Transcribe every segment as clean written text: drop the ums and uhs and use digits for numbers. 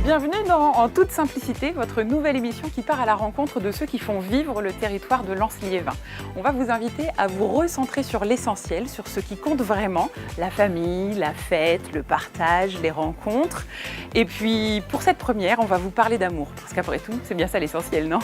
Bienvenue dans En toute simplicité, votre nouvelle émission qui part à la rencontre de ceux qui font vivre le territoire de Lens-Liévin. On va vous inviter à vous recentrer sur l'essentiel, sur ce qui compte vraiment, la famille, la fête, le partage, les rencontres. Et puis pour cette première, on va vous parler d'amour, parce qu'après tout, c'est bien ça l'essentiel, non ?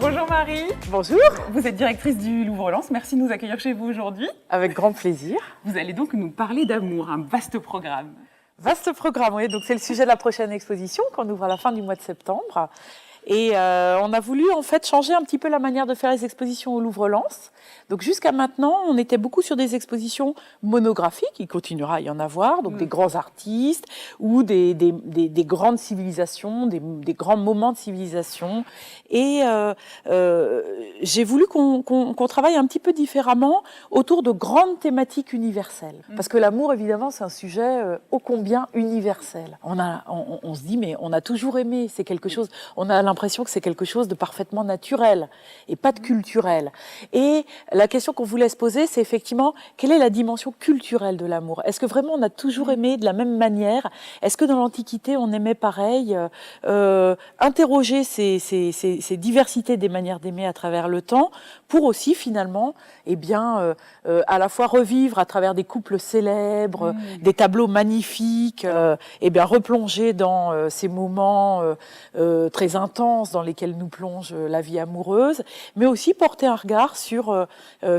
Bonjour Marie. Bonjour. Vous êtes directrice du Louvre-Lens, merci de nous accueillir chez vous aujourd'hui. Avec grand plaisir. Vous allez donc nous parler d'amour, un vaste programme. Vaste programme, oui. Donc c'est le sujet de la prochaine exposition qu'on ouvre à la fin du mois de septembre. Et on a voulu en fait changer un petit peu la manière de faire les expositions au Louvre-Lens. Donc jusqu'à maintenant, on était beaucoup sur des expositions monographiques, il continuera à y en avoir, donc des grands artistes ou des grandes civilisations, des grands moments de civilisation. Et j'ai voulu qu'on travaille un petit peu différemment autour de grandes thématiques universelles. Parce que l'amour, évidemment, c'est un sujet ô combien universel. On se dit, mais on a toujours aimé, c'est quelque chose, on a l'impression que c'est quelque chose de parfaitement naturel et pas de culturel. Et la question qu'on voulait se poser, c'est effectivement, quelle est la dimension culturelle de l'amour ? Est-ce que vraiment on a toujours aimé de la même manière ? Est-ce que dans l'Antiquité, on aimait pareil ? Interroger ces diversités des manières d'aimer à travers le temps, pour aussi finalement, à la fois revivre à travers des couples célèbres, des tableaux magnifiques, replonger dans ces moments très intenses dans lesquels nous plonge la vie amoureuse, mais aussi porter un regard sur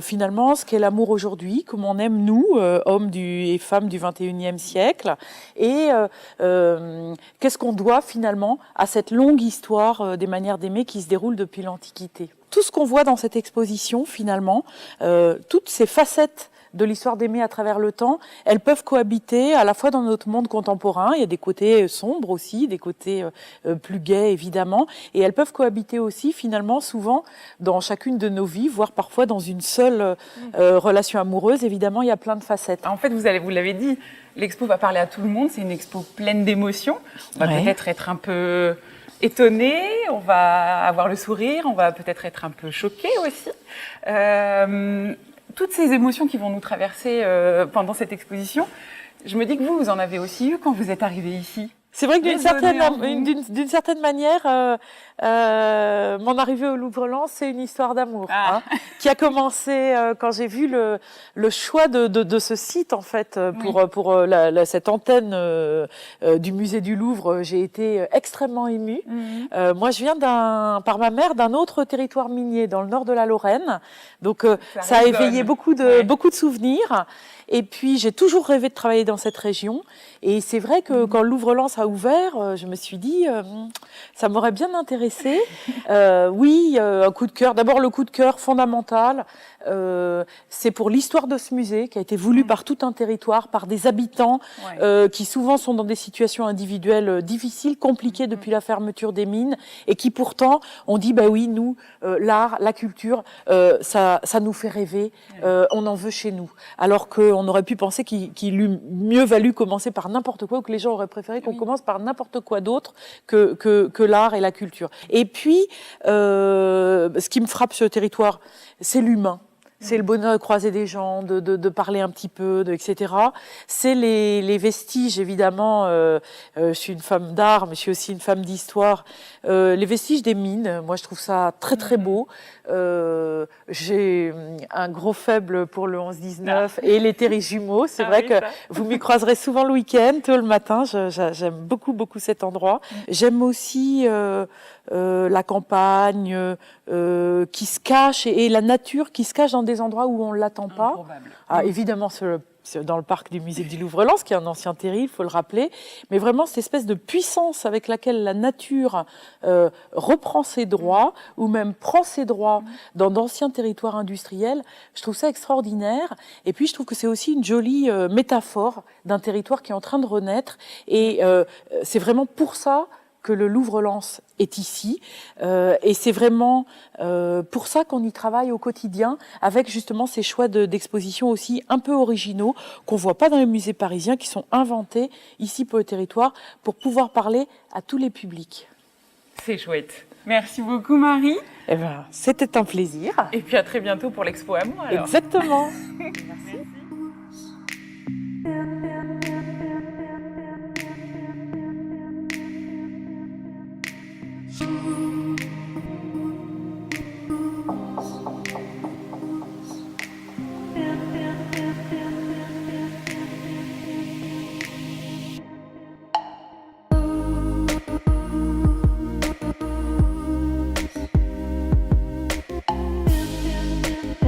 finalement ce qu'est l'amour aujourd'hui, comment on aime nous, hommes et femmes du 21e siècle, et qu'est-ce qu'on doit finalement à cette longue histoire des manières d'aimer qui se déroule depuis l'Antiquité. Tout ce qu'on voit dans cette exposition, finalement, toutes ces facettes de l'histoire d'aimer à travers le temps, elles peuvent cohabiter à la fois dans notre monde contemporain, il y a des côtés sombres aussi, des côtés plus gais évidemment, et elles peuvent cohabiter aussi finalement souvent dans chacune de nos vies, voire parfois dans une seule relation amoureuse. Évidemment, il y a plein de facettes. En fait, vous l'avez dit, l'expo va parler à tout le monde, c'est une expo pleine d'émotions. On va peut-être être un peu étonné, on va avoir le sourire, on va peut-être être un peu choqué aussi. Toutes ces émotions qui vont nous traverser pendant cette exposition, je me dis que vous en avez aussi eu quand vous êtes arrivé ici. C'est vrai que d'une certaine manière, mon arrivée au Louvre-Lens, c'est une histoire d'amour qui a commencé quand j'ai vu le choix de ce site en fait pour cette antenne du musée du Louvre. J'ai été extrêmement émue. Moi, je viens par ma mère d'un autre territoire minier dans le nord de la Lorraine, donc ça a éveillé beaucoup de souvenirs. Et puis, j'ai toujours rêvé de travailler dans cette région. Et c'est vrai que quand Louvre-Lens a ouvert, je me suis dit, ça m'aurait bien intéressé. Un coup de cœur. D'abord, le coup de cœur fondamental, c'est pour l'histoire de ce musée qui a été voulu par tout un territoire, par des habitants qui souvent sont dans des situations individuelles difficiles, compliquées depuis la fermeture des mines, et qui pourtant ont dit, nous, l'art, la culture, ça nous fait rêver, on en veut chez nous. Alors qu'on aurait pu penser qu'il eût mieux valu commencer par n'importe quoi, ou que les gens auraient préféré qu'on commence par n'importe quoi d'autre que l'art et la culture. Et puis, ce qui me frappe sur le territoire, c'est l'humain. C'est le bonheur de croiser des gens, de parler un petit peu, etc. C'est les vestiges, évidemment. Je suis une femme d'art, mais je suis aussi une femme d'histoire. Les vestiges des mines, moi, je trouve ça très, très beau. J'ai un gros faible pour le 11-19 et les Terry-Jumeaux. C'est vrai que vous m'y croiserez souvent le week-end, tôt le matin. J'aime beaucoup, beaucoup cet endroit. J'aime aussi la campagne qui se cache et la nature qui se cache dans des endroits où on ne l'attend pas. Évidemment, c'est le dans le parc du musée du Louvre-Lens, qui est un ancien terril, il faut le rappeler, mais vraiment cette espèce de puissance avec laquelle la nature reprend ses droits, ou même prend ses droits dans d'anciens territoires industriels, je trouve ça extraordinaire. Et puis je trouve que c'est aussi une jolie métaphore d'un territoire qui est en train de renaître, et c'est vraiment pour ça que le Louvre-Lens est ici, et c'est vraiment pour ça qu'on y travaille au quotidien, avec justement ces choix d'exposition aussi un peu originaux, qu'on voit pas dans les musées parisiens, qui sont inventés ici pour le territoire, pour pouvoir parler à tous les publics. C'est chouette. Merci beaucoup Marie. Eh ben, c'était un plaisir. Et puis à très bientôt pour l'Expo Amour alors. Exactement. Merci.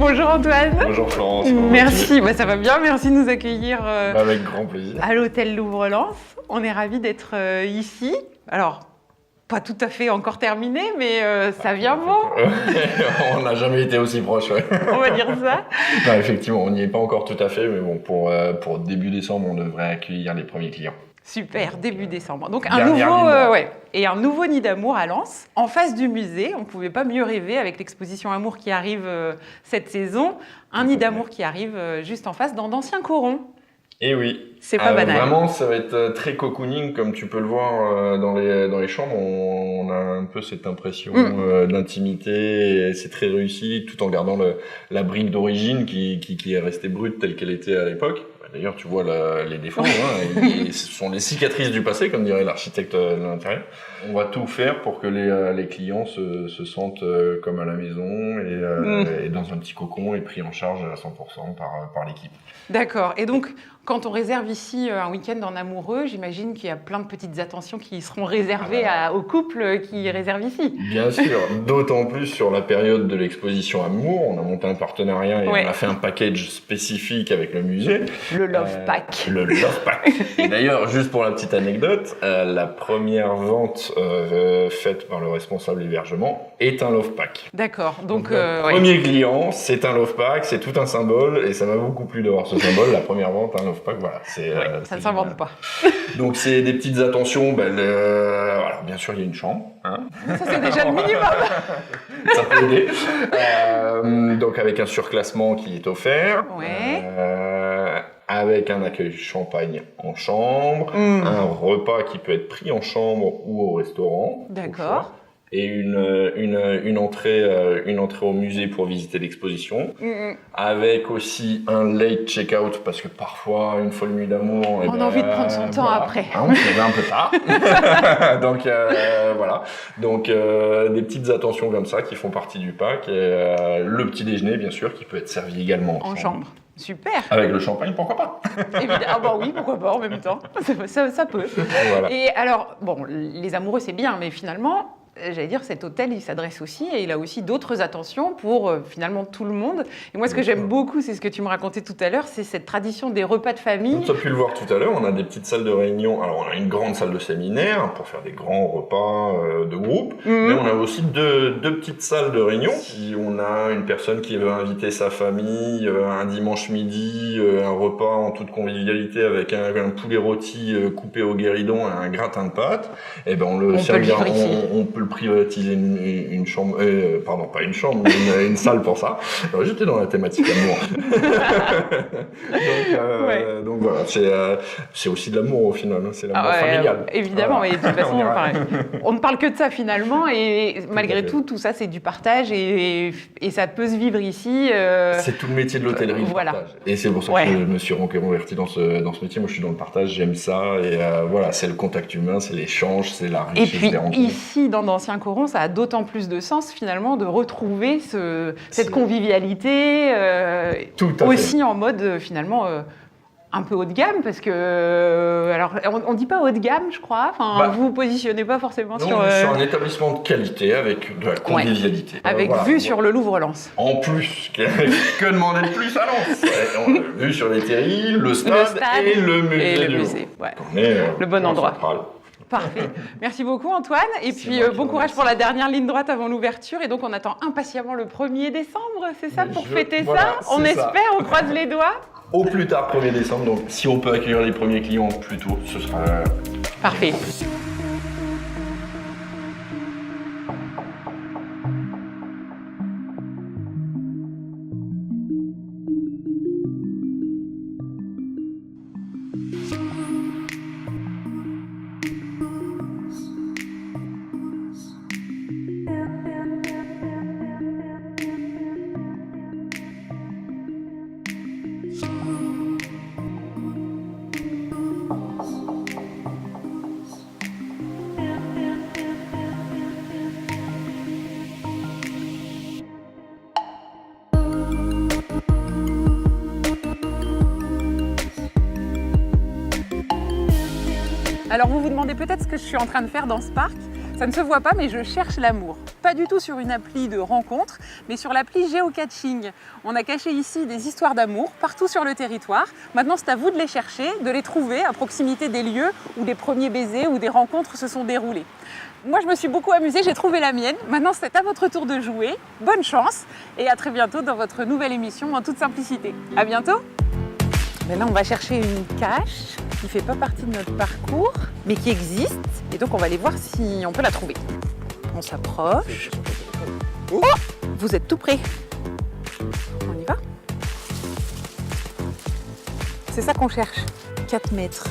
Bonjour Antoine. Bonjour Florence. Merci, ça va bien, merci de nous accueillir avec grand plaisir. À l'hôtel Louvre-Lens. On est ravis d'être ici. Alors, pas tout à fait encore terminé, mais ça vient bon. On n'a jamais été aussi proche, ouais. On va dire ça. Non, effectivement, on n'y est pas encore tout à fait, mais bon, pour début décembre, on devrait accueillir les premiers clients. Super, début décembre. Donc un nouveau nid d'amour à Lens, en face du musée. On ne pouvait pas mieux rêver avec l'exposition Amour qui arrive cette saison. Un nid d'amour qui arrive juste en face dans d'anciens corons. Et oui. C'est pas banal. Vraiment, ça va être très cocooning, comme tu peux le voir dans les chambres. On a un peu cette impression d'intimité. C'est très réussi, tout en gardant la brique d'origine qui est restée brute telle qu'elle était à l'époque. D'ailleurs, tu vois les défauts, ce sont les cicatrices du passé, comme dirait l'architecte de l'intérieur. On va tout faire pour que les clients se sentent comme à la maison et dans un petit cocon et pris en charge à 100% par l'équipe. D'accord. Et donc, quand on réserve ici un week-end en amoureux, j'imagine qu'il y a plein de petites attentions qui seront réservées aux couples qui réservent ici. Bien sûr, d'autant plus sur la période de l'exposition Amour. On a monté un partenariat et on a fait un package spécifique avec le musée. Le Love Pack. Le Love Pack. Et d'ailleurs, juste pour la petite anecdote, la première vente faite par le responsable hébergement est un Love Pack. D'accord. Donc premier client, c'est un Love Pack, c'est tout un symbole et ça m'a beaucoup plu de voir ce symbole. La première vente, un Love Pack, voilà. Ça ne s'invente pas. Donc c'est des petites attentions. Alors bien sûr, il y a une chambre. Hein. Ça c'est déjà le minimum. Ça peut aider. Donc avec un surclassement qui est offert. Ouais. Avec un accueil champagne en chambre, un repas qui peut être pris en chambre ou au restaurant. D'accord. Et une entrée au musée pour visiter l'exposition, avec aussi un late check-out parce que parfois une folle nuit d'amour, on a envie de prendre son temps après. On se lève un peu tard, donc voilà. Donc des petites attentions comme ça qui font partie du pack et le petit déjeuner bien sûr qui peut être servi également en chambre. Super. Avec le champagne, pourquoi pas? Évidemment. Ah bah oui, pourquoi pas en même temps. Ça peut. Voilà. Et alors, bon, les amoureux c'est bien, mais finalement, j'allais dire, cet hôtel, il s'adresse aussi et il a aussi d'autres attentions pour finalement tout le monde. Et moi, ce que j'aime beaucoup, c'est ce que tu me racontais tout à l'heure, c'est cette tradition des repas de famille. Tu as pu le voir tout à l'heure, on a des petites salles de réunion. Alors, on a une grande salle de séminaire pour faire des grands repas de groupe. Mais on a aussi deux petites salles de réunion. Si on a une personne qui veut inviter sa famille un dimanche midi, un repas en toute convivialité avec un poulet rôti coupé au guéridon et un gratin de pâtes, et ben on peut privatiser une chambre, pardon, pas une chambre, mais une salle pour ça. Alors, j'étais dans la thématique amour. Donc voilà, c'est aussi de l'amour au final, c'est l'amour familial. Évidemment, mais de toute façon, on ne parle que de ça finalement, et malgré tout ça c'est du partage et ça peut se vivre ici. C'est tout le métier de l'hôtellerie, le partage. Et c'est pour ça que je me suis reconverti dans ce métier. Moi je suis dans le partage, j'aime ça, et voilà, c'est le contact humain, c'est l'échange, c'est la richesse des rencontres. Et puis ici, dans d'anciens corons, ça a d'autant plus de sens finalement de retrouver cette convivialité tout à aussi fait. En mode finalement un peu haut de gamme parce que alors on dit pas haut de gamme je crois, enfin vous vous pospositionnez pas forcément sur un établissement de qualité avec de la convivialité. Avec vue sur le Louvre-Lens. En plus, que demander de plus à Lens? Vue sur les terrils, le stade et le musée. Le bon endroit. Central. Parfait. Merci beaucoup Antoine. Et puis bon courage pour la dernière ligne droite avant l'ouverture. Et donc on attend impatiemment le 1er décembre, c'est ça, pour fêter ça? On espère, on croise les doigts. Au plus tard 1er décembre, donc si on peut accueillir les premiers clients plus tôt, ce sera parfait. Alors vous vous demandez peut-être ce que je suis en train de faire dans ce parc. Ça ne se voit pas, mais je cherche l'amour. Pas du tout sur une appli de rencontre, mais sur l'appli Geocaching. On a caché ici des histoires d'amour partout sur le territoire. Maintenant, c'est à vous de les chercher, de les trouver à proximité des lieux où des premiers baisers ou des rencontres se sont déroulés. Moi, je me suis beaucoup amusée, j'ai trouvé la mienne. Maintenant, c'est à votre tour de jouer. Bonne chance et à très bientôt dans votre nouvelle émission en toute simplicité. À bientôt. Mais là, on va chercher une cache qui ne fait pas partie de notre parcours, mais qui existe. Et donc, on va aller voir si on peut la trouver. On s'approche. Oh, vous êtes tout près. On y va? C'est ça qu'on cherche. 4 mètres.